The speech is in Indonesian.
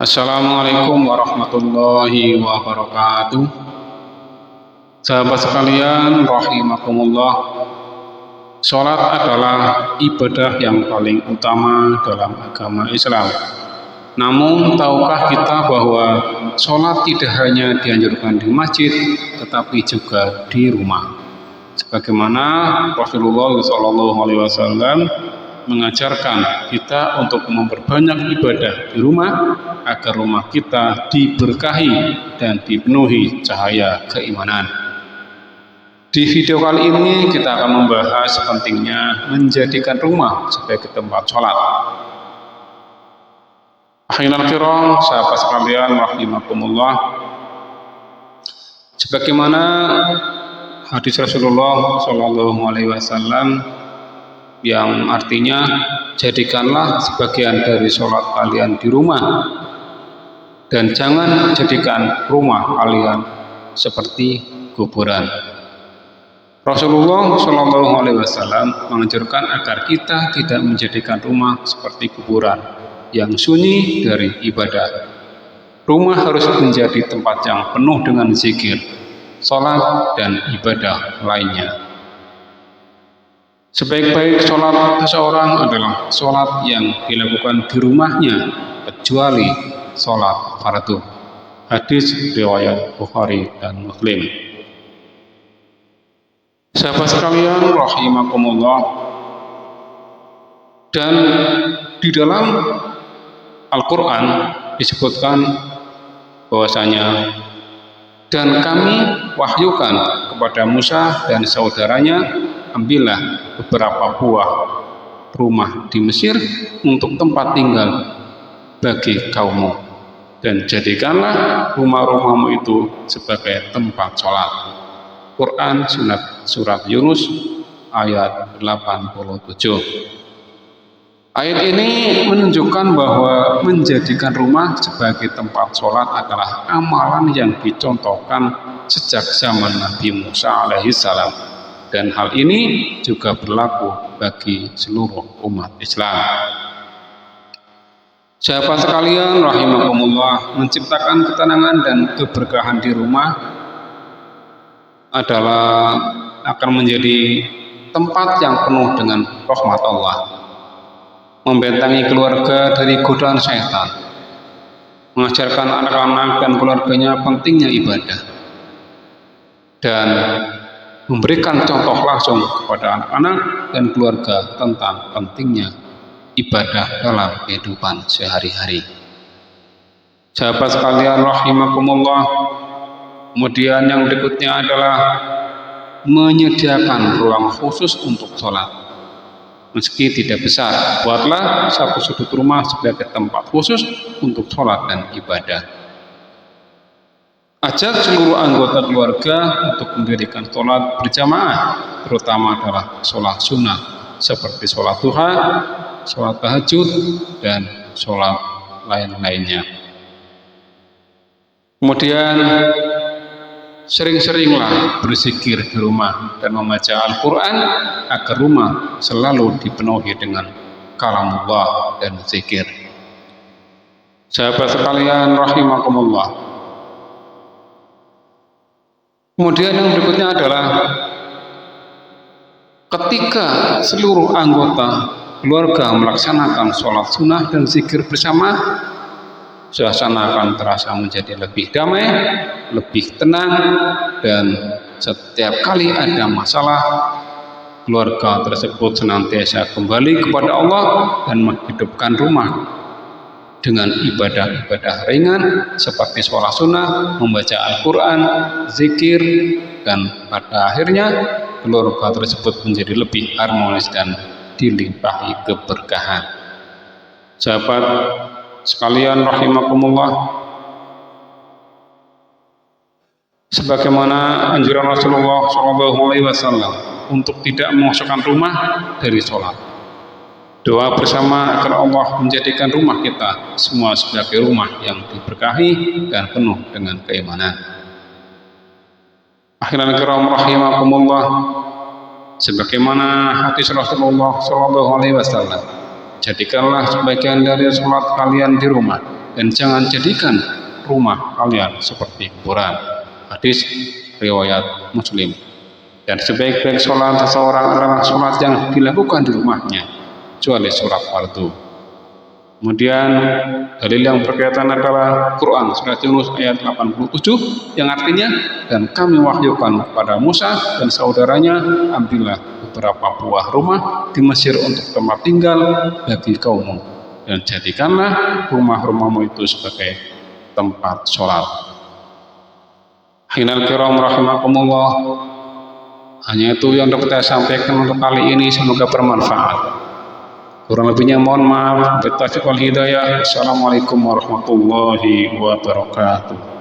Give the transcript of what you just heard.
Assalamualaikum warahmatullahi wabarakatuh. Sahabat sekalian, rahimakumullah. Sholat adalah ibadah yang paling utama dalam agama Islam. Namun, tahukah kita bahwa sholat tidak hanya dianjurkan di masjid, tetapi juga di rumah. Sebagaimana Rasulullah SAW mengajarkan kita untuk memperbanyak ibadah di rumah agar rumah kita diberkahi dan dipenuhi cahaya keimanan. Di video kali ini kita akan membahas pentingnya menjadikan rumah sebagai tempat sholat. Akhirul kiram, sahabat sekalian rahimakumullah, sebagaimana hadis Rasulullah SAW yang artinya jadikanlah sebagian dari sholat kalian di rumah dan jangan jadikan rumah kalian seperti kuburan. Rasulullah SAW menganjurkan agar kita tidak menjadikan rumah seperti kuburan yang sunyi dari ibadah. Rumah harus menjadi tempat yang penuh dengan zikir, sholat, dan ibadah lainnya. Sebaik-baik sholat seseorang adalah sholat yang dilakukan di rumahnya, kecuali sholat fardu. Hadis riwayat Bukhari dan Muslim. Sahabat sekalian rahimakumullah, dan di dalam Al-Quran disebutkan bahwasanya dan kami wahyukan kepada Musa dan saudaranya, ambillah beberapa buah rumah di Mesir untuk tempat tinggal bagi kaummu, dan jadikanlah rumah-rumahmu itu sebagai tempat sholat. Quran surat Yunus ayat 87. Ayat ini menunjukkan bahwa menjadikan rumah sebagai tempat sholat adalah amalan yang dicontohkan sejak zaman Nabi Musa alaihissalam, dan hal ini juga berlaku bagi seluruh umat Islam. Sahabat sekalian rahimakumullah, menciptakan ketenangan dan keberkahan di rumah adalah akan menjadi tempat yang penuh dengan rahmat Allah, membentengi keluarga dari godaan syaitan, mengajarkan anak-anak dan keluarganya pentingnya ibadah, dan memberikan contoh langsung kepada anak-anak dan keluarga tentang pentingnya ibadah dalam kehidupan sehari-hari. Sahabat sekalian rahimakumullah, kemudian yang berikutnya adalah menyediakan ruang khusus untuk sholat. Meski tidak besar, buatlah satu sudut rumah sebagai tempat khusus untuk sholat dan ibadah. Ajak seluruh anggota keluarga untuk mendirikan sholat berjamaah, terutama adalah sholat sunnah seperti sholat duha, sholat tahajud, dan sholat lain-lainnya. Kemudian sering-seringlah berzikir di rumah dan membaca Al-Quran agar rumah selalu dipenuhi dengan kalamullah dan zikir. Sahabat sekalian rahimakumullah, kemudian yang berikutnya adalah ketika seluruh anggota keluarga melaksanakan sholat sunnah dan zikir bersama, suasana akan terasa menjadi lebih damai, lebih tenang, dan setiap kali ada masalah, keluarga tersebut senantiasa kembali kepada Allah dan menghidupkan rumah dengan ibadah-ibadah ringan seperti sholat sunnah, membaca Al-Quran, zikir, dan pada akhirnya keluarga tersebut menjadi lebih harmonis dan dilimpahi keberkahan. Sahabat sekalian rahimakumullah, sebagaimana anjuran Rasulullah SAW untuk tidak mengosongkan rumah dari sholat, doa bersama agar Allah menjadikan rumah kita semua sebagai rumah yang diberkahi dan penuh dengan keimanan. Akhirul kiram rahimakumullah, sebagaimana hadis Rasulullah SAW, jadikanlah sebagian dari sholat kalian di rumah, dan jangan jadikan rumah kalian seperti kuburan. Hadis riwayat Muslim. Dan sebaik-baik sholat seseorang adalah sholat yang dilakukan di rumahnya, kecuali sholat fardu. Kemudian dalil yang berkaitan adalah Quran surat Yunus ayat 87 yang artinya, dan kami wahyukan kepada Musa dan saudaranya, ambillah beberapa buah rumah di Mesir untuk tempat tinggal bagi kaummu, dan jadikanlah rumah-rumahmu itu sebagai tempat sholat. Hinal kiram rahimakumullah, hanya itu yang dapat saya sampaikan untuk kali ini, semoga bermanfaat. Kurang lebihnya mohon maaf. Billahi wal hidayah. Assalamualaikum warahmatullahi wabarakatuh.